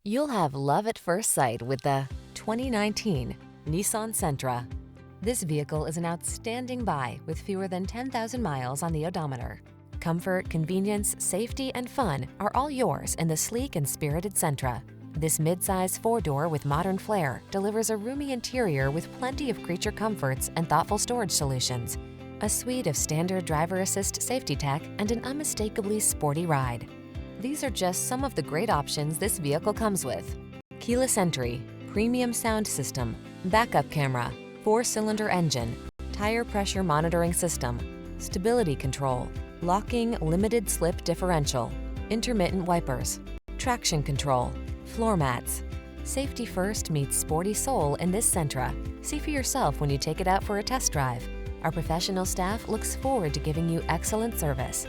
You'll have love at first sight with the 2019 Nissan Sentra. This vehicle is an outstanding buy with fewer than 10,000 miles on the odometer. Comfort, convenience, safety, and fun are all yours in the sleek and spirited Sentra. This midsize four-door with modern flair delivers a roomy interior with plenty of creature comforts and thoughtful storage solutions, a suite of standard driver assist safety tech, and an unmistakably sporty ride. These are just some of the great options this vehicle comes with: keyless entry, premium sound system, backup camera, 4-cylinder engine, tire pressure monitoring system, stability control, locking limited slip differential, intermittent wipers, traction control, floor mats. Safety first meets sporty soul in this Sentra. See for yourself when you take it out for a test drive. Our professional staff looks forward to giving you excellent service.